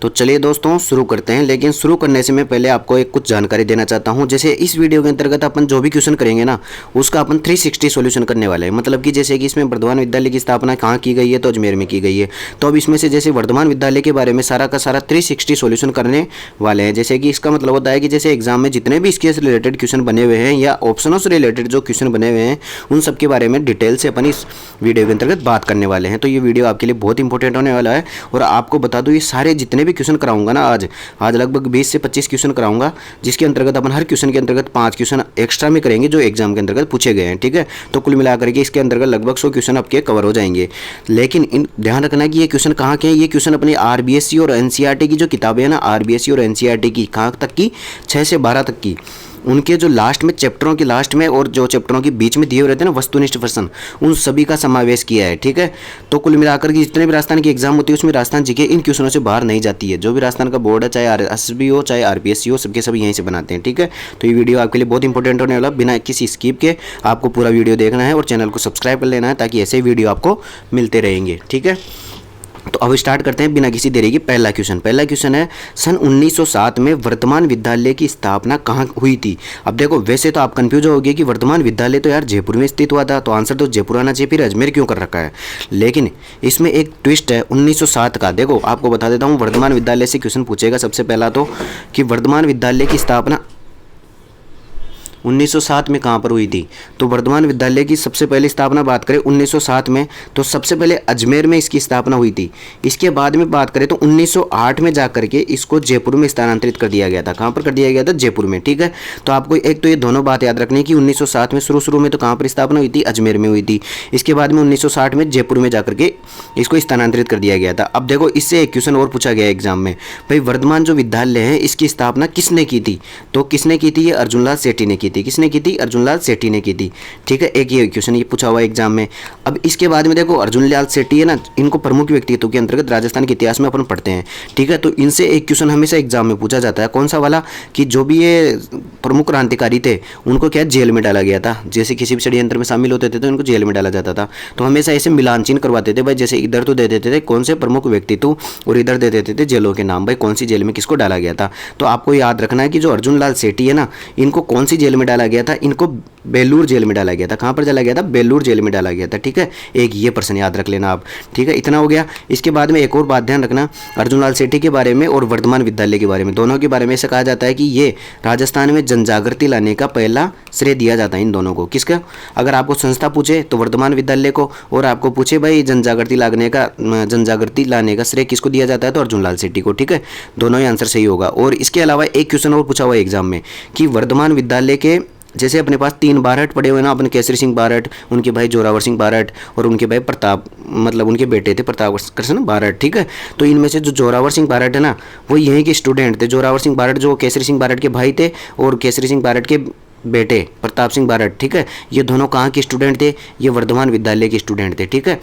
तो चलिए दोस्तों शुरू करते हैं। लेकिन शुरू करने से मैं पहले आपको एक कुछ जानकारी देना चाहता हूं। जैसे इस वीडियो के अंतर्गत अपन जो भी क्वेश्चन करेंगे ना, उसका अपन 360 सॉल्यूशन करने वाले हैं। मतलब कि जैसे कि इसमें वर्धमान विद्यालय की स्थापना कहाँ की गई है, तो अजमेर में की गई है। तो अब इसमें से जैसे वर्धमान विद्यालय के बारे में सारा का सारा 360 सॉल्यूशन करने वाले हैं। जैसे कि इसका मतलब होता है कि जैसे एग्जाम में जितने भी इसके रिलेटेड क्वेश्चन बने हुए हैं या ऑप्शनों से रिलेटेड जो क्वेश्चन बने हुए हैं, उन सब के बारे में डिटेल से अपन इस वीडियो के अंतर्गत बात करने वाले हैं। तो ये वीडियो आपके लिए बहुत इंपॉर्टेंट होने वाला है। और आपको बता दूं, ये सारे जितने भी क्वेश्चन कराऊंगा ना, आज लगभग 20 से 25 क्वेश्चन कराऊंगा, जिसके अंतर्गत अपन हर क्वेश्चन के अंतर्गत 5 क्वेश्चन एक्स्ट्रा में करेंगे जो एग्जाम के अंतर्गत पूछे गए हैं। ठीक है, तो कुल मिलाकर के इसके अंतर्गत लगभग 100 क्वेश्चन आपके कवर हो जाएंगे। लेकिन ध्यान रखना कि ये क्वेश्चन कहाँ के हैं। ये क्वेश्चन अपनी आरबीएससी और एनसीईआरटी की जो किताबें हैं ना, आरबीएससी और एनसीईआरटी की कहाँ तक की, 6 से 12 तक की, उनके जो लास्ट में चैप्टरों के लास्ट में और जो चैप्टरों के बीच में दिए हुए रहते हैं ना वस्तुनिष्ठ प्रश्न, उन सभी का समावेश किया है। ठीक है, तो कुल मिलाकर के जितने भी राजस्थान की एग्जाम होती है उसमें राजस्थान जीके इन क्वेश्चनों से बाहर नहीं जाती है। जो भी राजस्थान का बोर्ड है, चाहे आरएसबी हो चाहे आरपीएससी हो, सबके सब यहीं से बनाते हैं। ठीक है, तो ये वीडियो आपके लिए बहुत इंपॉर्टेंट होने वाला। बिना किसी स्किप के आपको पूरा वीडियो देखना है और चैनल को सब्सक्राइब कर लेना है, ताकि ऐसे ही वीडियो आपको मिलते रहेंगे। ठीक है, तो अब स्टार्ट करते हैं बिना किसी देरी के। पहला क्वेश्चन है, सन 1907 में वर्धमान विद्यालय की स्थापना कहाँ हुई थी। अब देखो, वैसे तो आप कंफ्यूज हो गए कि वर्धमान विद्यालय तो यार जयपुर में स्थित हुआ था, तो आंसर तो जयपुर आना चाहिए, फिर अजमेर क्यों कर रखा है। लेकिन इसमें एक ट्विस्ट है 1907 का। देखो आपको बता देता हूँ, वर्धमान विद्यालय से क्वेश्चन पूछेगा सबसे पहला तो, कि वर्धमान विद्यालय की स्थापना 1907 में कहाँ पर हुई थी। तो वर्धमान विद्यालय की सबसे पहले स्थापना बात करें 1907 में, तो सबसे पहले अजमेर में इसकी स्थापना हुई थी। इसके बाद में बात करें तो 1908 में जाकर के इसको जयपुर में स्थानांतरित कर दिया गया था। कहाँ पर कर दिया गया था? जयपुर में। ठीक है, तो आपको एक तो ये दोनों बात याद रखनी है कि 1907 में शुरू में तो कहाँ पर स्थापना हुई थी? अजमेर में हुई थी। इसके बाद में 1960 में जयपुर में जाकर के इसको स्थानांतरित कर दिया गया था। अब देखो, इससे एक क्वेश्चन और पूछा गया एग्जाम में, भाई वर्धमान जो विद्यालय है इसकी स्थापना किसने की थी। तो किसने की थी? ये अर्जुनलाल सेठी ने की थी। किसने की थी? अर्जुनलाल सेठी ने की थी। ठीक है, एक ये क्वेश्चन ये पूछा हुआ एग्जाम में। अब इसके बाद में देखो, अर्जुनलाल सेठी है ना, इनको प्रमुख व्यक्तित्व के अंतर्गत राजस्थान के इतिहास में अपन पढ़ते हैं। ठीक है, तो इनसे एक क्वेश्चन हमेशा एग्जाम में पूछा जाता है। कौन सा वाला? कि जो भी ये प्रमुख क्रांतिकारी थे उनको क्या जेल में डाला गया था। जैसे किसी भी षड्यंत्र में शामिल होते थे तो उनको जेल में डाला जाता था। तो हमेशा ऐसे मिलान चिन्ह करवाते थे भाई, जैसे इधर तो दे देते थे कौन से प्रमुख व्यक्तित्व और इधर दे देते थे जेलों के नाम, भाई कौन सी जेल में किसको डाला गया था। तो आपको याद रखना है कि जो अर्जुनलाल सेठी है ना, इनको कौन सी जेल में डाला गया था? इनको बेलूर जेल में डाला गया था। कहाँ पर डाला गया था? बेलूर जेल में डाला गया था। ठीक है, एक ये प्रश्न याद रख लेना आप। ठीक है, इतना हो गया। इसके बाद में एक और बात ध्यान रखना, अर्जुनलाल सेठी के बारे में और वर्धमान विद्यालय के बारे में, दोनों के बारे में ऐसा कहा जाता है कि ये राजस्थान में जनजागृति लाने का पहला श्रेय दिया जाता है इन दोनों को। किसका? अगर आपको संस्था पूछे तो वर्धमान विद्यालय को, और आपको पूछे भाई जनजागृति लाने का श्रेय किसको दिया जाता है, तो अर्जुनलाल सेठी को। ठीक है, दोनों ही आंसर सही होगा। और इसके अलावा एक क्वेश्चन और पूछा हुआ एग्जाम में कि वर्धमान विद्यालय के जैसे अपने पास 3 बारहट पड़े हुए ना, अपन केसरी सिंह बारहट, उनके भाई जोरावर सिंह बारहट और उनके भाई प्रताप, मतलब उनके बेटे थे प्रताप कृष्ण बारहट। ठीक है, तो इनमें से जो जोरावर सिंह बारहट है ना, वो यहीं के स्टूडेंट थे। जोरावर सिंह बारहट जो केसरी सिंह बारहट के भाई थे, और केसरी सिंह बारहट के बेटे प्रताप सिंह बारहट। ठीक है, ये दोनों कहाँ के स्टूडेंट थे? ये वर्धमान विद्यालय के स्टूडेंट थे। ठीक है,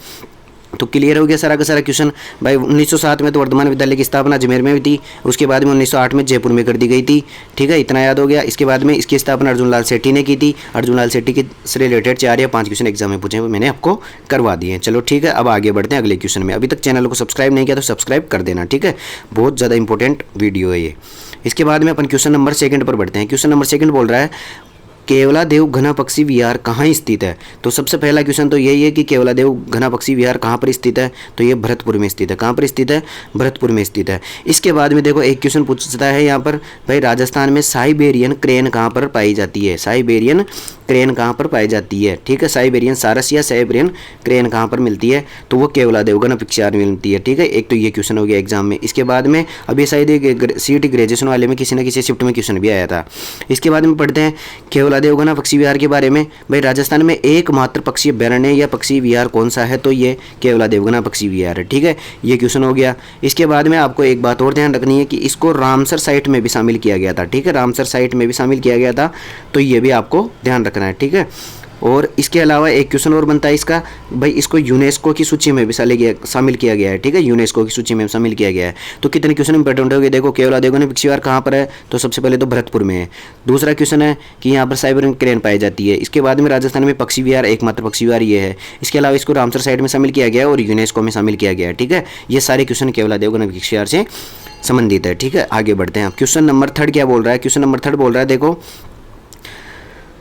तो क्लियर हो गया सारा का सारा क्वेश्चन। भाई 1907 में तो वर्धमान विद्यालय की स्थापना अजमेर में हुई थी, उसके बाद में 1908 में जयपुर में कर दी गई थी। ठीक है, इतना याद हो गया। इसके बाद में इसकी स्थापना अर्जुनलाल सेठी ने की थी। अर्जुनलाल सेठी के से रिलेटेड 4 या 5 क्वेश्चन एग्जाम में पूछे, वो मैंने आपको करवा दिए। चलो ठीक है, अब आगे बढ़ते हैं अगले क्वेश्चन में। अभी तक चैनल को सब्सक्राइब नहीं किया तो सब्सक्राइब कर देना। ठीक है, बहुत ज़्यादा इंपॉर्टेंट वीडियो है ये। इसके बाद में अपन क्वेश्चन नंबर 2 पर बढ़ते हैं। क्वेश्चन नंबर 2 बोल रहा है, केवलादेव घना पक्षी विहार कहाँ स्थित है। तो सबसे पहला क्वेश्चन तो यही है कि केवलादेव घना पक्षी विहार कहाँ पर स्थित है, तो ये भरतपुर में स्थित है। कहाँ पर स्थित है? भरतपुर में स्थित है। इसके बाद में देखो एक क्वेश्चन पूछता है यहाँ पर, भाई राजस्थान में साइबेरियन क्रेन कहाँ पर पाई जाती है। साइबेरियन क्रेन कहाँ पर पाई जाती है? ठीक है, साइबेरियन सारस या साइबेरियन क्रेन कहाँ पर मिलती है, तो वो केवलादेव घना पक्षी विहार में मिलती है। ठीक है, एक तो ये क्वेश्चन हो गया एग्जाम में। इसके बाद में अभी शायद सीईटी ग्रेजुएशन वाले में किसी न किसी शिफ्ट में क्वेश्चन भी आया था। इसके बाद में पढ़ते हैं केवलादेव घना पक्षी विहार के बारे में। भाई राजस्थान में एकमात्र पक्षी अभ्यारण्य या पक्षी विहार कौन सा है, तो ये केवलादेव घना पक्षी विहार है। ठीक है, ये क्वेश्चन हो गया। इसके बाद में आपको एक बात और ध्यान रखनी है कि इसको रामसर साइट में भी शामिल किया गया था। ठीक है, रामसर साइट में भी शामिल किया गया था, तो ये भी आपको ध्यान रखना है। ठीक है, और इसके अलावा एक क्वेश्चन और बनता है इसका, भाई इसको यूनेस्को की सूची में भी शामिल किया गया है। ठीक है, यूनेस्को की सूची में शामिल किया गया है। तो कितने क्वेश्चन इंपॉर्टेंट हो गए देखो। केवलादेव घना पक्षी विहार कहाँ पर है, तो सबसे पहले तो भरतपुर में है। दूसरा क्वेश्चन है कि यहाँ पर साइबेरियन क्रेन पाई जाती है। इसके बाद में राजस्थान में पक्षी विहार एकमात्र पक्षी विहार ये है। इसके अलावा इसको रामसर साइट में शामिल किया गया है और यूनेस्को में शामिल किया गया है। ठीक है, ये सारे क्वेश्चन केवलादेव घना पक्षी विहार से संबंधित है। ठीक है, आगे बढ़ते हैं। क्वेश्चन नंबर थर्ड क्या बोल रहा है? क्वेश्चन नंबर थर्ड बोल रहा है, देखो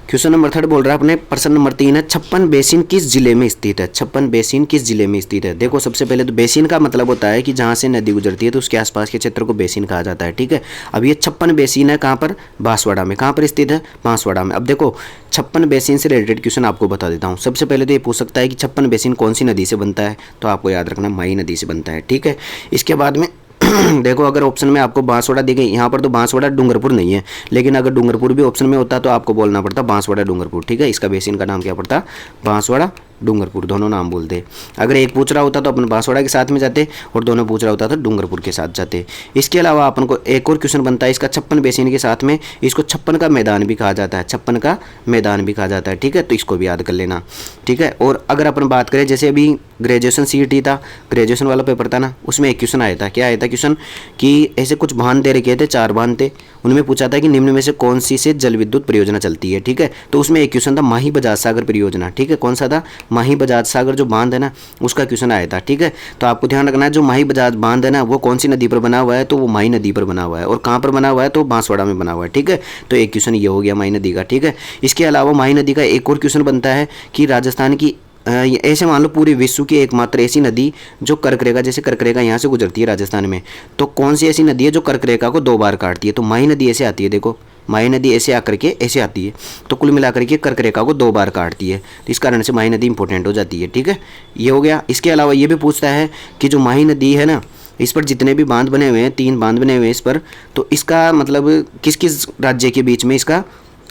क्वेश्चन नंबर थर्ड बोल रहा है अपने प्रश्न नंबर 3 है, छप्पन बेसिन किस जिले में स्थित है? छप्पन बेसिन किस जिले में स्थित है? देखो सबसे पहले तो बेसिन का मतलब होता है कि जहाँ से नदी गुजरती है तो उसके आसपास के क्षेत्र को बेसिन कहा जाता है। ठीक है, अब ये छप्पन बेसिन है कहाँ पर? बांसवाड़ा में। कहाँ पर स्थित है? बांसवाड़ा में। अब देखो छप्पन बेसिन से रिलेटेड क्वेश्चन आपको बता देता हूँ। सबसे पहले तो ये पूछ सकता है कि छप्पन बेसिन कौन सी नदी से बनता है, तो आपको याद रखना माही नदी से बनता है। ठीक है, इसके बाद में देखो अगर ऑप्शन में आपको बांसवाड़ा दी गई, यहाँ पर तो बांसवाड़ा डूंगरपुर नहीं है, लेकिन अगर डूंगरपुर भी ऑप्शन में होता तो आपको बोलना पड़ता बांसवाड़ा डूंगरपुर। ठीक है, इसका बेसिन का नाम क्या पड़ता? बांसवाड़ा डूंगरपुर, दोनों नाम बोलते। अगर एक पूछ रहा होता तो अपन बांसवाड़ा के साथ में जाते, और दोनों पूछ रहा होता तो डूंगरपुर के साथ जाते। इसके अलावा अपन को एक और क्वेश्चन बनता है इसका, छप्पन बेसिन के साथ में इसको छप्पन का मैदान भी कहा जाता है। छप्पन का मैदान भी कहा जाता है। ठीक है, तो इसको भी याद कर लेना। ठीक है, और अगर अपन बात करें जैसे अभी ग्रेजुएशन CET था, ग्रेजुएशन वाला पेपर था ना, उसमें एक क्वेश्चन आया था। क्या आया था क्वेश्चन? कि ऐसे कुछ बांध दे रखे थे, 4 बांध थे, उनमें पूछा था कि निम्न में से कौन सी से जल विद्युत परियोजना चलती है। ठीक है, तो उसमें एक क्वेश्चन था माही बजाज सागर परियोजना। ठीक है, कौन सा था? माही बजाज सागर जो बांध है ना, उसका क्वेश्चन आया था। ठीक है, तो आपको ध्यान रखना है जो माही बजाज बांध है ना, वो कौन सी नदी पर बना हुआ है? तो वो माही नदी पर बना हुआ है। और कहाँ पर बना हुआ है? तो बांसवाड़ा में बना हुआ है। ठीक है, तो एक क्वेश्चन ये हो गया माही नदी का। ठीक है, इसके अलावा माही नदी का एक और क्वेश्चन बनता है कि राजस्थान की ऐसे मान लो पूरे विश्व की एकमात्र ऐसी नदी जो कर्करेखा, जैसे कर्करेखा यहाँ से गुजरती है राजस्थान में, तो कौन सी ऐसी नदी है जो कर्करेखा को 2 बार काटती है? तो माही नदी ऐसे आती है। देखो माही नदी ऐसे आकर के ऐसे आती है, तो कुल मिलाकर के कर्करेखा को 2 बार काटती है, तो इस कारण से माही नदी इंपॉर्टेंट हो जाती है। ठीक है, ये हो गया। इसके अलावा ये भी पूछता है कि जो माही नदी है ना, इस पर जितने भी बांध बने हुए हैं, 3 बांध बने हुए हैं इस पर, तो इसका मतलब किस किस राज्य के बीच में इसका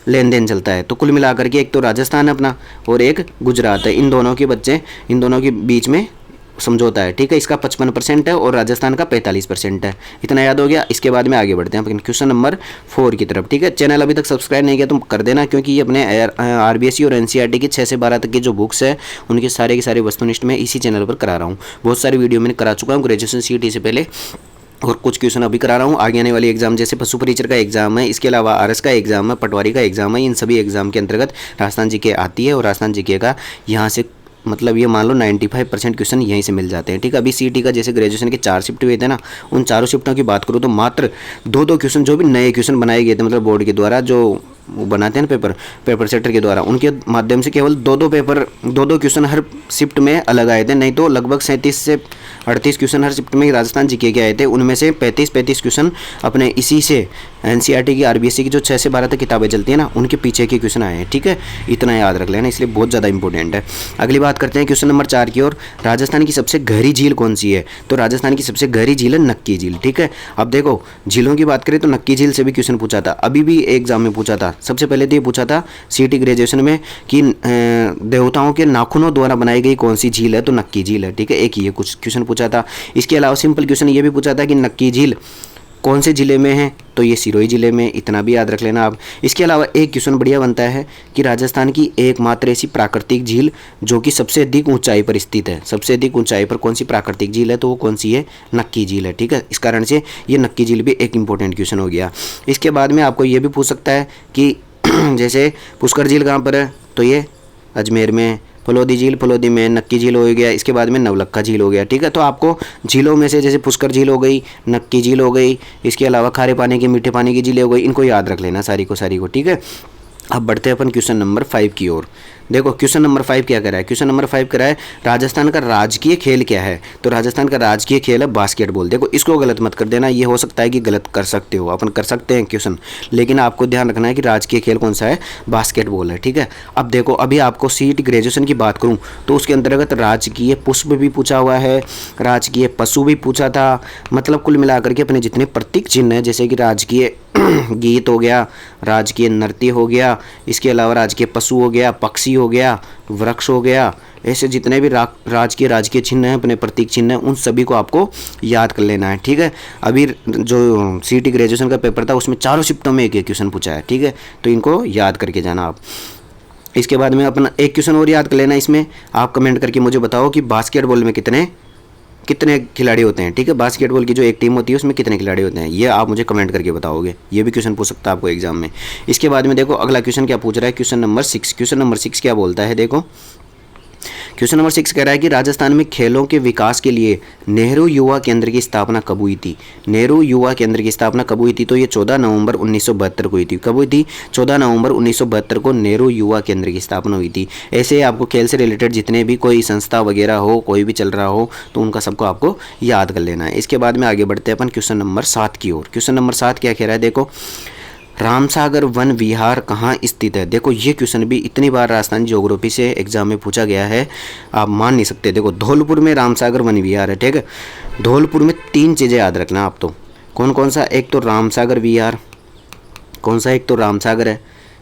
लेन देन चलता है? तो कुल मिलाकर के एक तो राजस्थान है अपना और एक गुजरात है, इन दोनों के बीच में समझौता है। ठीक है, इसका 55% है और राजस्थान का 45% है। इतना याद हो गया। इसके बाद में आगे बढ़ते हैं क्वेश्चन नंबर 4 की तरफ। ठीक है, चैनल अभी तक सब्सक्राइब नहीं किया तो कर देना, क्योंकि ये अपने RBSE और NCERT की 6 से 12 तक की जो बुक्स है उनके सारे के सारे वस्तुनिष्ठ मैं इसी चैनल पर करा रहा हूँ। बहुत सारी वीडियो मैंने करा चुका हूँ ग्रेजुएशन CET से पहले, और कुछ क्वेश्चन अभी करा रहा हूँ। आगे आने वाली एग्जाम जैसे पशु परीक्षर का एग्जाम है, इसके अलावा RS का एग्जाम है, पटवारी का एग्जाम है, इन सभी एग्जाम के अंतर्गत राजस्थान GK आती है। और राजस्थान GK का यहाँ से मतलब ये मान लो 95% क्वेश्चन यहीं से मिल जाते हैं। ठीक है, अभी CET का जैसे ग्रेजुएशन के 4 शिफ्ट हुए थे ना, उन चारों शिफ्टों की बात करूँ तो मात्र 2-2 क्वेश्चन जो भी नए क्वेश्चन बनाए गए थे, मतलब बोर्ड के द्वारा जो वो बनाते हैं ना पेपर सेटर के द्वारा, उनके माध्यम से केवल 2-2 क्वेश्चन हर शिफ्ट में अलग आए थे। नहीं तो लगभग 37 से 38 क्वेश्चन हर शिफ्ट में राजस्थान GK के आए थे। उनमें से 35 क्वेश्चन अपने इसी से NCERT की RBSE की जो 6 से 12 तक किताबें चलती है ना, उनके पीछे के क्वेश्चन आए हैं। ठीक है, इतना याद रख लेना, इसलिए बहुत ज़्यादा इंपॉर्टेंट है। अगली बात करते हैं क्वेश्चन नंबर 4 की ओर। राजस्थान की सबसे गहरी झील कौन सी है? तो राजस्थान की सबसे गहरी झील है नक्की झील। ठीक है, अब देखो झीलों की बात करें तो नक्की झील से भी क्वेश्चन पूछा था, अभी भी एग्जाम में पूछा था। सबसे पहले तो ये पूछा था CET ग्रेजुएशन में कि देवताओं के नाखूनों द्वारा बनाई गई कौन सी झील है? तो नक्की झील है। ठीक है, एक ये कुछ क्वेश्चन पूछा था। इसके अलावा सिंपल क्वेश्चन ये भी पूछा था कि नक्की झील कौन से ज़िले में है? तो ये सिरोही ज़िले में, इतना भी याद रख लेना आप। इसके अलावा एक क्वेश्चन बढ़िया बनता है कि राजस्थान की एकमात्र ऐसी प्राकृतिक झील जो कि सबसे अधिक ऊंचाई पर स्थित है, सबसे अधिक ऊंचाई पर कौन सी प्राकृतिक झील है? तो वो कौन सी है? नक्की झील है। ठीक है, इस कारण से ये नक्की झील भी एक इंपॉर्टेंट क्वेश्चन हो गया। इसके बाद में आपको ये भी पूछ सकता है कि जैसे पुष्कर झील कहाँ पर है? तो ये अजमेर में। फलोदी झील फलोदी में, नक्की झील हो गया, इसके बाद में नवलखा झील हो गया। ठीक है, तो आपको झीलों में से जैसे पुष्कर झील हो गई, नक्की झील हो गई, इसके अलावा खारे पानी की मीठे पानी की झीलें हो गई, इनको याद रख लेना सारी को। ठीक है, अब बढ़ते हैं अपन क्वेश्चन नंबर 5 की ओर। देखो क्वेश्चन नंबर 5 क्या कह रहा है? क्वेश्चन नंबर 5 कह रहा है राजस्थान का राजकीय खेल क्या है? तो राजस्थान का राजकीय खेल है बास्केटबॉल। देखो इसको गलत मत कर देना, ये हो सकता है कि गलत कर सकते हो, अपन कर सकते हैं क्वेश्चन, लेकिन आपको ध्यान रखना है कि राजकीय खेल कौन सा है? बास्केटबॉल है। ठीक है, अब देखो अभी आपको CET ग्रेजुएशन की बात करूँ तो उसके अंतर्गत राजकीय पुष्प भी पूछा हुआ है, राजकीय पशु भी पूछा था। मतलब कुल मिलाकर के अपने जितने प्रतीक चिन्ह हैं, जैसे कि राजकीय गीत हो गया, राजकीय नृत्य हो गया, इसके अलावा राजकीय पशु हो गया, पक्षी हो गया, वृक्ष हो गया, ऐसे जितने भी राजकीय चिन्ह हैं, अपने प्रतीक चिन्ह हैं, उन सभी को आपको याद कर लेना है। ठीक है, अभी जो CET ग्रेजुएशन का पेपर था उसमें चारों शिफ्टों में एक एक क्वेश्चन पूछा है। ठीक है, तो इनको याद करके जाना आप। इसके बाद में अपना एक क्वेश्चन और याद कर लेना, इसमें आप कमेंट करके मुझे बताओ कि बास्केटबॉल में कितने खिलाड़ी होते हैं। ठीक है, बास्केटबॉल की जो एक टीम होती है उसमें कितने खिलाड़ी होते हैं, ये आप मुझे कमेंट करके बताओगे। ये भी क्वेश्चन पूछ सकता है आपको एग्जाम में। इसके बाद में देखो अगला क्वेश्चन क्या पूछ रहा है, क्वेश्चन नंबर 6। क्वेश्चन नंबर 6 क्या बोलता है? देखो क्वेश्चन नंबर 6 कह रहा है कि राजस्थान में खेलों के विकास के लिए नेहरू युवा केंद्र की स्थापना कब हुई थी। नेहरू युवा केंद्र की स्थापना कब हुई थी, तो ये 14 नवंबर 1972 को हुई थी। कब हुई थी, 14 नवंबर 1972 को नेहरू युवा केंद्र की स्थापना हुई थी। ऐसे आपको खेल से रिलेटेड जितने भी कोई संस्था वगैरह हो, कोई भी चल रहा हो, तो उनका सबको आपको याद कर लेना है। इसके बाद में आगे बढ़ते हैं अपन क्वेश्चन नंबर 7 की ओर। क्वेश्चन नंबर 7 क्या कह रहा है, देखो रामसागर वन विहार कहाँ स्थित है। देखो ये क्वेश्चन भी इतनी बार राजस्थान ज्योग्राफी से एग्जाम में पूछा गया है, आप मान नहीं सकते। देखो धौलपुर में रामसागर वन विहार है, ठीक है। धौलपुर में 3 चीज़ें याद रखना आप, तो कौन कौन सा, एक तो रामसागर विहार, कौन सा, एक तो रामसागर है,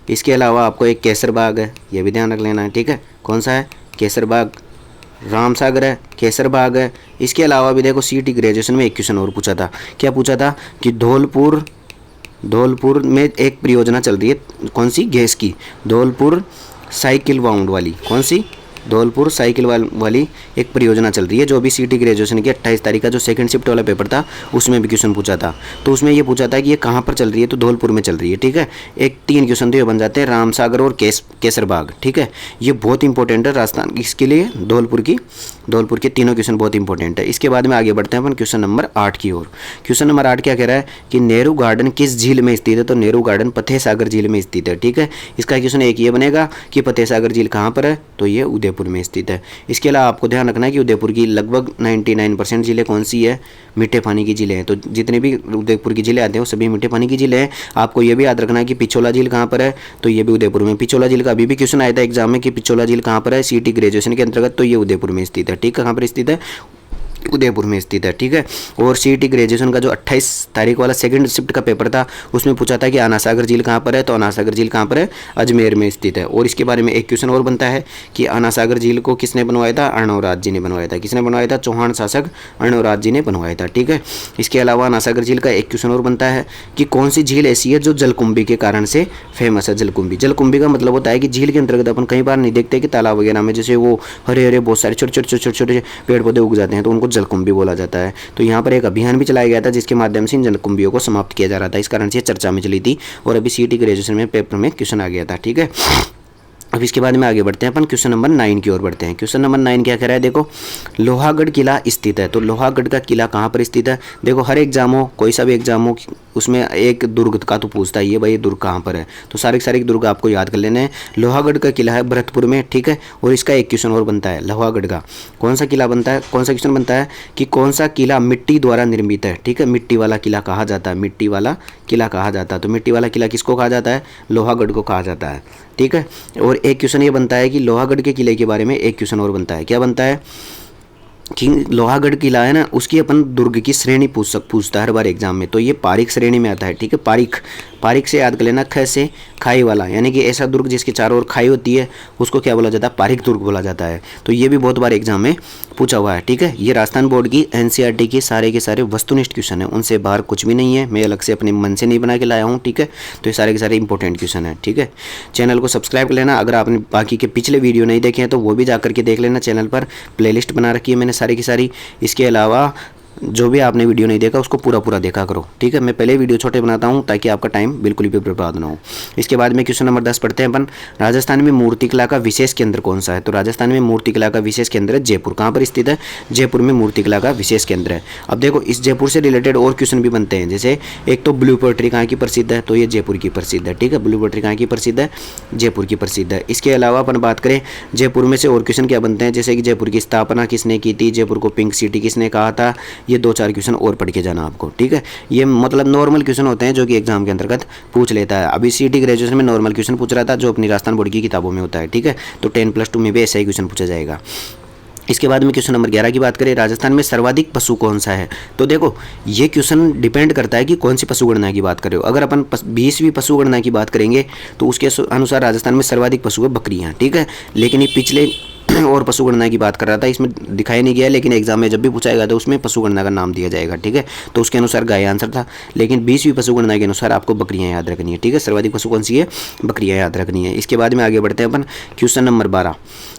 इसके अलावा आपको एक केसर बाग है, ये भी ध्यान रख लेना है, ठीक है। कौन सा है, केसर बाग, रामसागर है, केसर बाग है। इसके अलावा भी देखो सीटी ग्रेजुएशन में एक क्वेश्चन और पूछा था, क्या पूछा था कि धौलपुर में एक परियोजना चल रही है, कौन सी, गैस की, धौलपुर साइकिल बाउंड वाली, कौन सी, धौलपुर साइकिल वाली एक परियोजना चल रही है, जो अभी सीटी ग्रेजुएशन की 28 तारीख का जो सेकंड शिफ्ट वाला पेपर था उसमें भी क्वेश्चन पूछा था। तो उसमें ये पूछा था कि ये कहाँ पर चल रही है, तो धौलपुर में चल रही है, ठीक है। एक 3 क्वेश्चन तो ये बन जाते हैं, रामसागर और केसर बाग, ठीक है। ये बहुत इंपॉर्टेंट है राजस्थान इसके लिए, धौलपुर के तीनों क्वेश्चन बहुत इंपॉर्टेंट है। इसके बाद में आगे बढ़ते हैं अपन क्वेश्चन नंबर 8 की ओर। क्वेश्चन नंबर 8 क्या कह रहा है कि नेहरू गार्डन किस झील में स्थित है, तो नेहरू गार्डन फतेह सागर झील में स्थित है, ठीक है। इसका क्वेश्चन एक ये बनेगा कि फतेह सागर झील कहाँ पर है, तो ये उदयपुर में स्थित है। इसके अलावा आपको ध्यान रखना है कि उदयपुर की लगभग 99% झीलें कौन सी है, मीठे पानी की झीलें हैं। तो जितने भी उदयपुर की झीलें आते हैं वो सभी मीठे पानी की झीलें हैं। आपको ये भी याद रखना है कि पिछोला झील कहाँ पर है, तो ये भी उदयपुर में। पिछोला झील का अभी भी क्वेश्चन आया था एग्जाम में कि पिछोला झील कहाँ पर है, सीटी ग्रेजुएशन के अंतर्गत, तो ये उदयपुर में स्थित है, ठीक है। कहाँ पर स्थित है, उदयपुर में स्थित है, ठीक है। और सीटी ग्रेजुएशन का जो 28 तारीख वाला सेकंड शिफ्ट का पेपर था उसमें पूछा था कि आनासागर झील कहाँ पर है, तो आनासागर झील कहाँ पर है, अजमेर में स्थित है। और इसके बारे में एक क्वेश्चन और बनता है कि आनासागर झील को किसने बनवाया था, अर्णवराज जी ने बनवाया था। किसने बनवाया था, चौहान शासक अर्णवराज जी ने बनवाया था, ठीक है। इसके अलावा आनासागर झील का एक क्वेश्चन और बनता है कि कौन सी झील ऐसी है जो जलकुंभी के कारण से फेमस है। जलकुंभी का मतलब होता है कि झील के अंतर्गत अपन कई बार नहीं देखते कि तालाब वगैरह में जैसे वो हरे हरे बहुत सारे छोटे छोटे पेड़ पौधे उग जाते हैं, तो उनको जलकुंभी बोला जाता है। तो यहाँ पर एक अभियान भी चलाया गया था जिसके माध्यम से इन जलकुंभियों को समाप्त किया जा रहा था, इस कारण से चर्चा में चली थी और अभी सीटी ग्रेजुएशन में पेपर में क्वेश्चन आ गया था, ठीक है। अब इसके बाद में आगे बढ़ते हैं अपन क्वेश्चन नंबर 9 की ओर बढ़ते हैं। क्वेश्चन नंबर 9 क्या कह रहा है, देखो लोहागढ़ किला स्थित है। तो लोहागढ़ का किला कहाँ पर स्थित है, देखो हर एग्जाम हो, कोई सा भी एग्जाम हो, उसमें एक दुर्ग का तो पूछता ही है भाई, ये दुर्ग कहाँ पर है, तो सारे दुर्ग आपको याद कर लेने हैं। लोहागढ़ का किला है भरतपुर में, ठीक है। और इसका एक क्वेश्चन और बनता है, लोहागढ़ का कौन सा किला बनता है, कौन सा क्वेश्चन बनता है कि कौन सा किला मिट्टी द्वारा निर्मित है, ठीक है। मिट्टी वाला किला कहा जाता है, मिट्टी वाला किला कहा जाता है। तो मिट्टी वाला किला किसको कहा जाता है, लोहागढ़ को कहा जाता है, ठीक है। और एक क्वेश्चन ये बनता है कि लोहागढ़ के किले के बारे में एक क्वेश्चन और बनता है, क्या बनता है कि लोहागढ़ किला है ना, उसकी अपन दुर्ग की श्रेणी पूछता है हर बार एग्जाम में, तो ये पारीख श्रेणी में आता है, ठीक है। पारीख से याद कर लेना, ख से खाई वाला, यानी कि ऐसा दुर्ग जिसके चारों ओर खाई होती है उसको क्या बोला जाता है, पारीख दुर्ग बोला जाता है। तो ये भी बहुत बार एग्जाम में पूछा हुआ है, ठीक है। ये राजस्थान बोर्ड की एनसीईआरटी के सारे वस्तुनिष्ठ क्वेश्चन है, उनसे बाहर कुछ भी नहीं है, मैं अलग से अपने मन से नहीं बना के लाया हूँ, ठीक है। तो ये सारे के सारे इंपॉर्टेंट क्वेश्चन है, ठीक है। चैनल को सब्सक्राइब कर लेना, अगर आपने बाकी के पिछले वीडियो नहीं देखे हैं तो वो भी जा करके देख लेना, चैनल पर प्लेलिस्ट बना रखी है मैंने सारी की सारी। इसके अलावा जो भी आपने वीडियो नहीं देखा उसको पूरा देखा करो, ठीक है। मैं पहले वीडियो छोटे बनाता हूँ ताकि आपका टाइम बिल्कुल भी बर्बाद ना हो। इसके बाद में क्वेश्चन नंबर 10 पढ़ते हैं अपन, राजस्थान में मूर्तिकला का विशेष केंद्र कौन सा है। तो राजस्थान में मूर्तिकला का विशेष केंद्र है जयपुर। कहाँ पर स्थित है, जयपुर में मूर्तिकला का विशेष केंद्र है। अब देखो इस जयपुर से रिलेटेड और क्वेश्चन भी बनते हैं, जैसे एक तो ब्लू पोएट्री कहाँ की प्रसिद्ध है, तो ये जयपुर की प्रसिद्ध है, ठीक है। ब्लू पोएट्री कहाँ की प्रसिद्ध है, जयपुर की प्रसिद्ध है। इसके अलावा अपन बात करें जयपुर में से और क्वेश्चन क्या बनते हैं, जैसे कि जयपुर की स्थापना किसने की थी, जयपुर को पिंक सिटी किसने कहा था, ये 2-4 क्वेश्चन और पढ़ के जाना आपको, ठीक है। ये मतलब नॉर्मल क्वेश्चन होते हैं जो कि एग्जाम के अंतर्गत पूछ लेता है। अभी सीटी ग्रेजुएशन में नॉर्मल क्वेश्चन पूछ रहा था जो अपनी राजस्थान बोर्ड की किताबों में होता है, ठीक है। तो 10+2 में भी ऐसा ही क्वेश्चन पूछा जाएगा। इसके बाद में क्वेश्चन नंबर 11 की बात करें, राजस्थान में सर्वाधिक पशु कौन सा है। तो देखो ये क्वेश्चन डिपेंड करता है कि कौन सी पशु गणना की बात कर रहे हो। अगर अपन 20वीं पशु गणना की बात करेंगे तो उसके अनुसार राजस्थान में सर्वाधिक पशु है बकरियाँ, ठीक है। लेकिन ये पिछले और पशु गणना की बात कर रहा था, इसमें दिखाई नहीं गया, लेकिन एग्जाम में जब भी पूछाएगा तो उसमें पशु गणना का नाम दिया जाएगा, ठीक है। तो उसके अनुसार गाय आंसर था, लेकिन 20वीं पशु गणना के अनुसार आपको बकरियां याद रखनी है, ठीक है। सर्वाधिक पशु कौन सी है, बकरियां याद रखनी है। इसके बाद में आगे बढ़ते हैं अपन क्वेश्चन नंबर 12।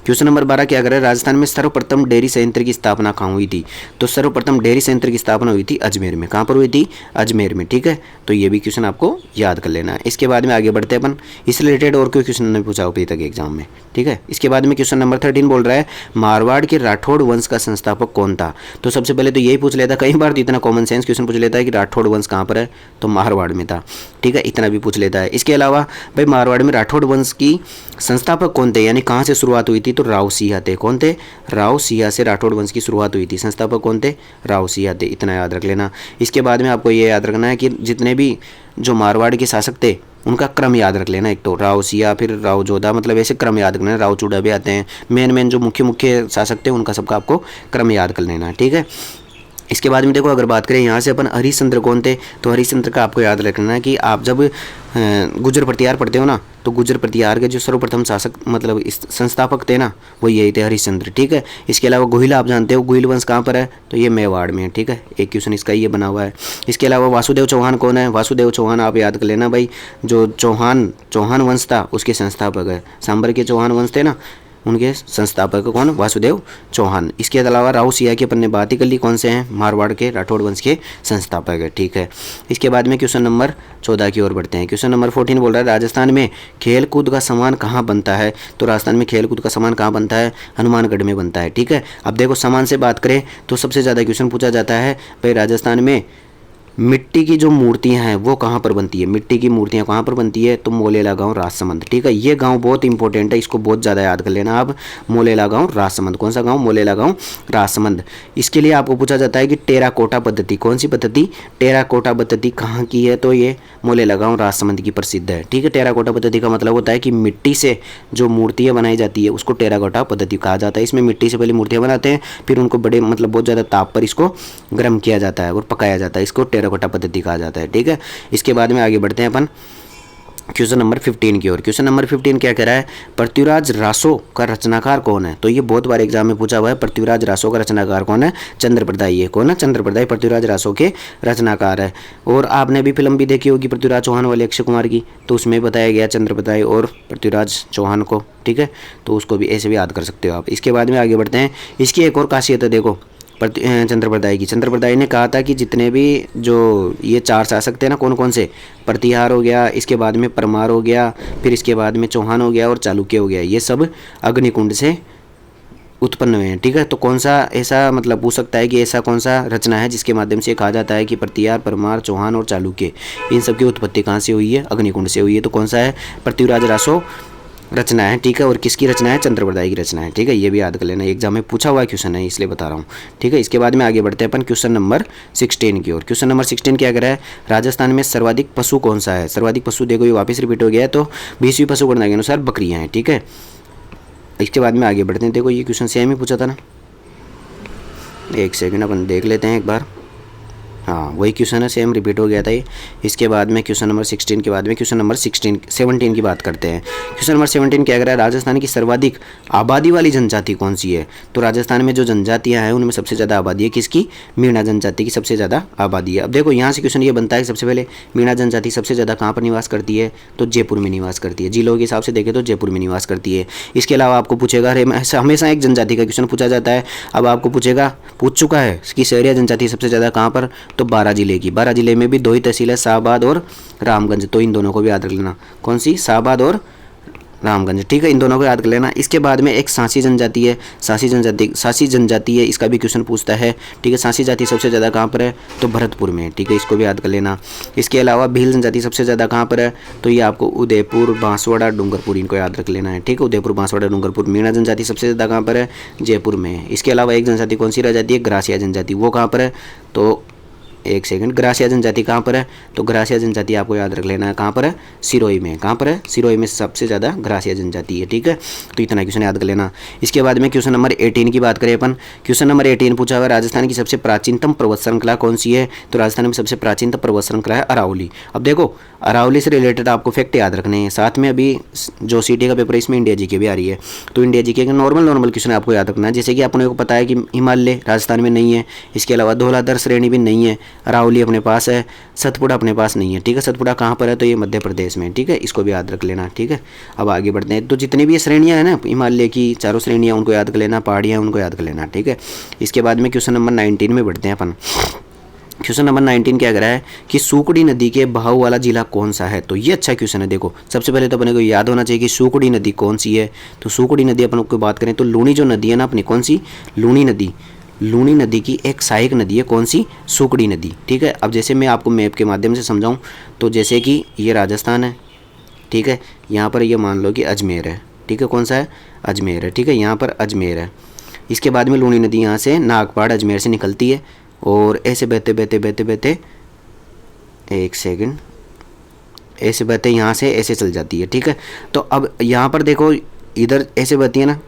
क्वेश्चन नंबर 12 क्या कर रहा है, राजस्थान में सर्वप्रथम डेयरी संयंत्र की स्थापना कहाँ हुई थी। तो सर्वप्रथम डेयरी संयंत्र की स्थापना हुई थी अजमेर में। कहाँ पर हुई थी, अजमेर में, ठीक है। तो ये भी क्वेश्चन आपको याद कर लेना है। इसके बाद में आगे बढ़ते हैं अपन, इससे रिलेटेड और कोई क्वेश्चन नहीं पूछा अभी तक एग्जाम में, ठीक है। इसके बाद में क्वेश्चन नंबर 13 बोल रहा है मारवाड़ के राठौड़ वंश का संस्थापक कौन था। तो सबसे पहले तो यही पूछ लेता, कई बार तो इतना कॉमन सेंस क्वेश्चन पूछ लेता है कि राठौड़ वंश कहाँ पर है, तो मारवाड़ में था, ठीक है, इतना भी पूछ लेता है। इसके अलावा भाई मारवाड़ में राठौड़ वंश की संस्थापक कौन थे, यानी कहाँ से शुरुआत हुई थी, तो राव सिंह थे। कौन थे, राव सिंह से राठौड़ वंश की शुरुआत हुई थी। संस्थापक कौन थे, राव सिंह थे, इतना याद रख लेना। इसके बाद में आपको ये याद रखना है कि जितने भी जो मारवाड़ के शासक थे उनका क्रम याद रख लेना, एक तो राव सिंह, फिर राव जोधा, मतलब ऐसे क्रम याद रखना। राव चूड़ा भी आते हैं, मेन जो मुख्य शासक थे उनका सबका आपको क्रम याद कर लेना, ठीक है। इसके बाद में देखो अगर बात करें यहाँ से अपन हरिश्चंद्र कौन थे, तो हरिश्चंद्र का आपको याद रखना है कि आप जब गुर्जर प्रतिहार पढ़ते हो ना, तो गुर्जर प्रतिहार के जो सर्वप्रथम शासक मतलब इस संस्थापक थे ना, वो यही थे, हरिश्चंद्र, ठीक है। इसके अलावा गोहिल आप जानते हो, गोहिल वंश कहाँ पर है, तो ये मेवाड़ में है, ठीक है, एक क्वेश्चन इसका ये बना हुआ है। इसके अलावा वासुदेव चौहान कौन है, वासुदेव चौहान आप याद कर लेना भाई, जो चौहान वंश था उसके संस्थापक है। सांबर के चौहान वंश थे ना, उनके संस्थापक कौन, वासुदेव चौहान। इसके अलावा राव सिंह की अपन ने बात ही कर ली, कौन से हैं, मारवाड़ के राठौड़ वंश के संस्थापक है, ठीक है। इसके बाद में क्वेश्चन नंबर 14 की ओर बढ़ते हैं। क्वेश्चन नंबर 14 बोल रहा है राजस्थान में खेल कूद का सामान कहाँ बनता है, तो राजस्थान में खेल कूद का सामान कहाँ बनता है, हनुमानगढ़ में बनता है, ठीक है। अब देखो सामान से बात करें तो सबसे ज़्यादा क्वेश्चन पूछा जाता है भाई राजस्थान में मिट्टी की जो मूर्तियां हैं वो कहाँ पर बनती है, मिट्टी की मूर्तियां कहाँ पर बनती है, तो मोलेला गांव राजसमंद, ठीक है। ये गांव बहुत इंपॉर्टेंट है, इसको बहुत ज़्यादा याद कर लेना आप, मोलेला गांव राजसमंद। कौन सा गांव, मोलेला गांव राजसमंद। इसके लिए आपको पूछा जाता है कि टेराकोटा पद्धति, कौन सी पद्धति, टेराकोटा पद्धति कहाँ की है, तो ये मोलेला गांव राजसमंद की प्रसिद्ध है, ठीक है। टेराकोटा पद्धति का मतलब होता है कि मिट्टी से जो मूर्तियाँ बनाई जाती है उसको टेराकोटा पद्धति कहा जाता है। इसमें मिट्टी से पहले मूर्तियाँ बनाते हैं, फिर उनको बड़े मतलब बहुत ज़्यादा ताप पर इसको गर्म किया जाता है और पकाया जाता है, इसको टेराकोटा पद्धति कहा जाता है, ठीक है। इसके बाद में आगे बढ़ते हैं अपन क्वेश्चन नंबर 15 की ओर। क्वेश्चन नंबर 15 क्या कह रहा है, पृथ्वीराज रासो का रचनाकार कौन है, तो ये बहुत बार एग्जाम में पूछा हुआ है, पृथ्वीराज रासो का रचनाकार कौन है, चंद्रप्रदायी है। कौन है, चंद्रप्रदायी पृथ्वीराज रासो के रचनाकार है। और आपने भी फिल्म भी देखी होगी पृथ्वीराज चौहान वाले अक्षय कुमार की, तो उसमें बताया गया चंद्रप्रदायी और पृथ्वीराज चौहान को, ठीक है, तो उसको भी ऐसे भी याद कर सकते हो आप। इसके बाद में आगे बढ़ते हैं। इसकी एक और खासियत है, देखो चंद्रप्रदायी ने कहा था कि जितने भी जो ये 4 शासक थे ना, कौन कौन से, प्रतिहार हो गया, इसके बाद में परमार हो गया, फिर इसके बाद में चौहान हो गया और चालुक्य हो गया, ये सब अग्निकुंड से उत्पन्न हुए हैं, ठीक है। तो कौन सा ऐसा मतलब पूछ सकता है कि ऐसा कौन सा रचना है जिसके माध्यम से कहा जाता है कि प्रतिहार, परमार, चौहान और चालुक्य, इन सब की उत्पत्ति कहाँ से हुई है, अग्निकुंड से हुई है। तो कौन सा है, पृथ्वीराज रासो रचना है, ठीक है। और किसकी रचना है, चंद्रप्रदायी की रचना है, ठीक है। ये भी याद कर लेना, एग्जाम में पूछा हुआ क्वेश्चन है इसलिए बता रहा हूँ, ठीक है। इसके बाद में आगे बढ़ते हैं अपन क्वेश्चन नंबर 16 की ओर। क्वेश्चन नंबर 16 क्या कह रहा है, राजस्थान में सर्वाधिक पशु कौन सा है। सर्वाधिक पशु देखो ये वापस रिपीट हो गया है, तो 20वीं पशु गणना के अनुसार बकरियाँ हैं, ठीक है। इसके बाद में आगे बढ़ते हैं। देखो ये क्वेश्चन सेम ही पूछा था ना, एक सेकेंड अपन देख लेते हैं एक बार, हाँ वही क्वेश्चन है, सेम रिपीट हो गया था ये। इसके बाद में क्वेश्चन नंबर 16 के बाद में क्वेश्चन नंबर 17 की बात करते हैं। क्वेश्चन नंबर 17 क्या कह रहा है, राजस्थान की सर्वाधिक आबादी वाली जनजाति कौन सी है। तो राजस्थान में जो जनजातियां हैं उनमें सबसे ज़्यादा आबादी है किसकी, मीणा जनजाति की सबसे ज़्यादा आबादी है। अब देखो यहाँ से क्वेश्चन ये बनता है, सबसे पहले मीणा जनजाति सबसे ज़्यादा कहाँ पर निवास करती है, तो जयपुर में निवास करती है, जिलों के हिसाब से देखें तो जयपुर में निवास करती है। इसके अलावा आपको पूछेगा, हमेशा एक जनजाति का क्वेश्चन पूछा जाता है, अब आपको पूछेगा, पूछ चुका है कि शहरिया जनजाति सबसे ज़्यादा कहाँ पर, तो 12 जिले की। 12 जिले में भी 2 ही तहसील है, शाहबाद और रामगंज, तो इन दोनों को भी याद रख लेना, कौन सी, शाहबाद और रामगंज, ठीक है, इन दोनों को याद कर लेना। इसके बाद में एक सांसी जनजाति है, सांसी जनजाति है, इसका भी क्वेश्चन पूछता है, ठीक है। सांसी जाति सबसे ज़्यादा कहाँ पर है, तो भरतपुर में, ठीक है, इसको भी याद कर लेना। इसके अलावा भील जनजाति सबसे ज़्यादा कहाँ पर है, तो ये आपको उदयपुर, बांसवाड़ा, डूंगरपुर, इनको याद रख लेना है, ठीक है, उदयपुर, बांसवाड़ा, डूंगरपुर। मीणा जनजाति सबसे ज़्यादा कहाँ पर है, जयपुर में। इसके अलावा एक जनजाति कौन सी रह जाती है, ग्रासिया जनजाति, वो कहाँ पर है, तो एक सेकंड, ग्रासिया जनजाति कहाँ पर है, तो ग्रासिया जनजाति आपको याद रख लेना है, कहाँ पर है, सिरोही में। कहाँ पर है, सिरोही में सबसे ज़्यादा ग्रासिया जनजाति है, ठीक है। तो इतना क्वेश्चन याद कर लेना। इसके बाद में क्वेश्चन नंबर 18 की बात करें अपन। क्वेश्चन नंबर 18 पूछा हुआ, राजस्थान की सबसे प्राचीनतम पर्वत श्रृंखला कौन सी है, तो राजस्थान में सबसे प्राचीनतम पर्वत श्रृंखला है अरावली। अब देखो अरावली से रिलेटेड आपको फैक्ट याद रखने हैं, साथ में अभी जो सीटी का पेपर है इसमें इंडिया जीके भी आ रही है, तो इंडिया जीके के नॉर्मल क्वेश्चन आपको याद रखना है। जैसे कि अपने को पता है कि हिमालय राजस्थान में नहीं है, इसके अलावा धौलाधर श्रेणी भी नहीं है, अरावली अपने पास है, सतपुड़ा अपने पास नहीं है, ठीक है। सतपुड़ा कहाँ पर है, तो ये मध्य प्रदेश में, ठीक है, इसको भी याद रख लेना, ठीक है। अब आगे बढ़ते हैं। तो जितनी भी ये श्रेणियाँ हैं ना, हिमालय की 4 श्रेणियाँ, उनको याद कर लेना, पहाड़ियाँ उनको याद कर लेना, ठीक है। इसके बाद में क्वेश्चन नंबर 19 में बढ़ते हैं अपन। क्वेश्चन नंबर 19 क्या कह रहा है कि सूकड़ी नदी के बहाव वाला जिला कौन सा है। तो ये अच्छा क्वेश्चन है। देखो सबसे पहले तो अपने को याद होना चाहिए कि सूकड़ी नदी कौन सी है। तो सूकड़ी नदी अपन को बात करें तो लूणी जो नदी है ना अपनी, कौन सी, लूणी नदी, लूणी नदी की एक सहायक नदी है, कौन सी, सूकड़ी नदी। ठीक है, अब जैसे मैं आपको मैप के माध्यम से समझाऊँ तो जैसे कि ये राजस्थान है, ठीक है, यहाँ पर ये मान लो कि अजमेर है, ठीक है, कौन सा है, अजमेर है, ठीक है, यहाँ पर अजमेर है। इसके बाद में लूणी नदी यहाँ से नागपाड़ अजमेर से निकलती है और ऐसे बहते बहते बहते बहते, एक सेकंड, ऐसे बहते यहाँ से ऐसे चल जाती है। ठीक है, तो अब यहाँ पर देखो इधर ऐसे बहती है ना,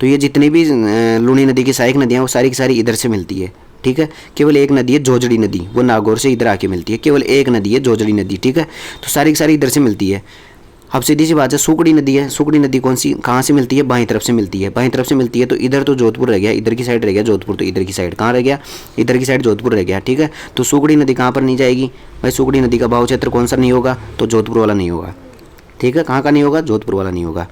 तो ये जितनी भी लूणी नदी की सहायक नदियाँ वो सारी की सारी इधर से मिलती है। ठीक है, केवल एक नदी है जोजड़ी नदी, वो नागौर से इधर आके मिलती है, केवल एक नदी है जोजड़ी नदी। ठीक है, तो सारी की सारी इधर से मिलती है। अब सीधी सी बात है, सूकड़ी नदी है, सूकड़ी नदी कौन सी, कहाँ से मिलती है, बाईं तरफ से मिलती है, बाईं तरफ से मिलती है। तो इधर तो जोधपुर रह गया, इधर की साइड रह गया जोधपुर, तो इधर की साइड कहाँ रह गया, इधर की साइड जोधपुर रह गया। ठीक है, तो सूकड़ी नदी कहाँ पर नहीं जाएगी भाई, सूकड़ी नदी का बहाव क्षेत्र कौन सा नहीं होगा, तो जोधपुर वाला नहीं होगा। ठीक है, कहाँ का नहीं होगा, जोधपुर वाला नहीं होगा।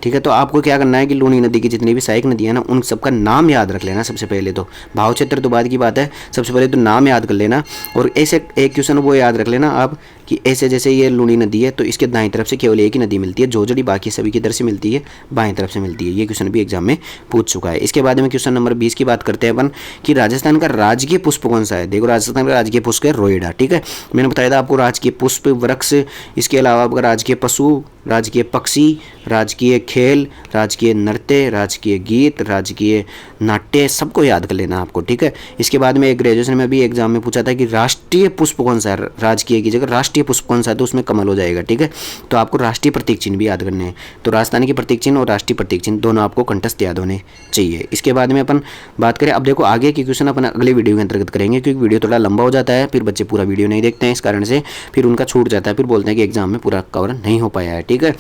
ठीक है, तो आपको क्या करना है कि लूणी नदी की जितनी भी सहायक नदियाँ ना उन सबका नाम याद रख लेना। सबसे पहले तो भाव क्षेत्र तो बाद की बात है, सबसे पहले तो नाम याद कर लेना। और ऐसे एक क्वेश्चन वो याद रख लेना आप कि ऐसे जैसे ये लूणी नदी है तो इसके दाईं तरफ से केवल एक ही नदी मिलती है जोजड़ी, बाकी सभी की तरफ से मिलती है बाईं तरफ से मिलती है। ये क्वेश्चन भी एग्जाम में पूछ चुका है। इसके बाद में क्वेश्चन नंबर 20 की बात करते हैं अपन कि राजस्थान का राजकीय पुष्प कौन सा है। देखो राजस्थान का राजकीय पुष्प है रोएडा। ठीक है, मैंने बताया था आपको राजकीय पुष्प वृक्ष, इसके अलावा आपका राजकीय पशु, राजकीय पक्षी, राजकीय खेल, राजकीय नृत्य, राजकीय गीत, राजकीय नाट्य, सबको याद कर लेना आपको। ठीक है, इसके बाद में ग्रेजुएशन में भी एग्जाम में पूछा था कि राष्ट्रीय पुष्प कौन सा है, राजकीय की जगह राष्ट्रीय पुष्प कौन सा है, तो उसमें कमल हो जाएगा। ठीक है, तो आपको राष्ट्रीय प्रतीक चिन्ह भी याद करने हैं। तो राजस्थान के प्रतीक चिन्ह और राष्ट्रीय प्रतीक चिन्ह दोनों आपको कंठस्थ याद होने चाहिए। इसके बाद में अपन बात करें, अब देखो आगे की क्वेश्चन अपन अगले वीडियो के अंतर्गत करेंगे, क्योंकि वीडियो थोड़ा लंबा हो जाता है, फिर बच्चे पूरा वीडियो नहीं देखते हैं, इस कारण से फिर उनका छूट जाता है, फिर बोलते हैं कि एग्जाम में पूरा कवर नहीं हो पाया है। ठीक है,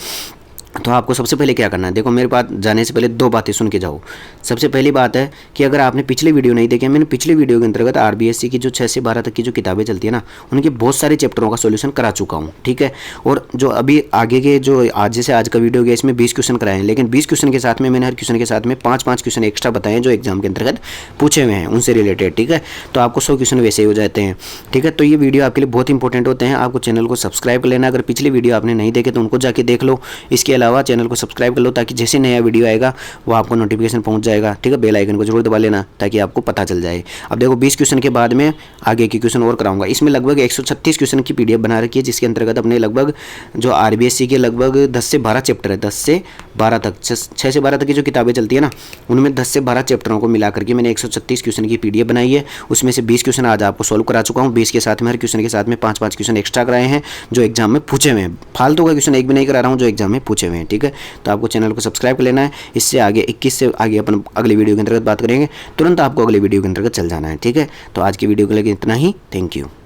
तो आपको सबसे पहले क्या करना है, देखो मेरे पास जाने से पहले दो बातें सुन के जाओ। सबसे पहली बात है कि अगर आपने पिछले वीडियो नहीं देखे, मैंने पिछले वीडियो के अंतर्गत आरबीएससी की जो 6 से 12 तक की जो किताबें चलती है ना, उनके बहुत सारे चैप्टरों का सॉल्यूशन करा चुका हूँ। ठीक है, और जो अभी आगे के जो आज जैसे आज का वीडियो गया इसमें 20 क्वेश्चन कराए हैं, लेकिन 20 क्वेश्चन के साथ में मैंने हर क्वेश्चन के साथ में 5-5 क्वेश्चन एक्स्ट्रा बताए हैं जो एग्जाम के अंतर्गत पूछे हुए हैं उनसे रिलेटेड। ठीक है, तो आपको 100 क्वेश्चन वैसे ही हो जाते हैं। ठीक है, तो ये वीडियो आपके लिए बहुत इंपॉर्टेंट होते हैं। आपको चैनल को सब्सक्राइब कर लेना, अगर पिछले वीडियो आपने नहीं देखे तो उनको जाके देख लो। इसके अलावा चैनल को सब्सक्राइब कर लो ताकि जैसे नया वीडियो आएगा वो आपको नोटिफिकेशन पहुंच जाएगा। ठीक है, बेल आइकन को जरूर दबा लेना ताकि आपको पता चल जाए। अब देखो 20 क्वेश्चन के बाद में आगे के क्वेश्चन और कराऊंगा। इसमें लगभग 136 क्वेश्चन की पीडीएफ बना रखी है, जिसके अंतर्गत अपने लगभग जो आरबीएससी के लगभग 10 से 12 चैप्टर है, 10 से 12 तक, 6 से 12 तक की जो किताबें चलती है ना, उनमें 10 से 12 चैप्टरों को मिला करके मैंने 136 क्वेश्चन की पीडीएफ बनाई है। उसमें से 20 क्वेश्चन आज आपको सोल्व करा चुका हूँ। 20 के साथ में हर क्वेश्चन के साथ में 5-5 क्वेश्चन एक्स्ट्रा कराए हैं जो एग्जाम में पूछे हुए हैं। फालतू का क्वेश्चन एक भी नहीं करा रहा हूँ जो एग्जाम में पूछे हुए हैं। ठीक है, तो आपको चैनल को सब्सक्राइब कर लेना है। इससे आगे 21 से आगे अपन अगले वीडियो के अंतर्गत बात करेंगे, तुरंत आपको अगले वीडियो के अंतर्गत चल जाना है। ठीक है, तो आज की वीडियो के लिए इतना ही। Thank you.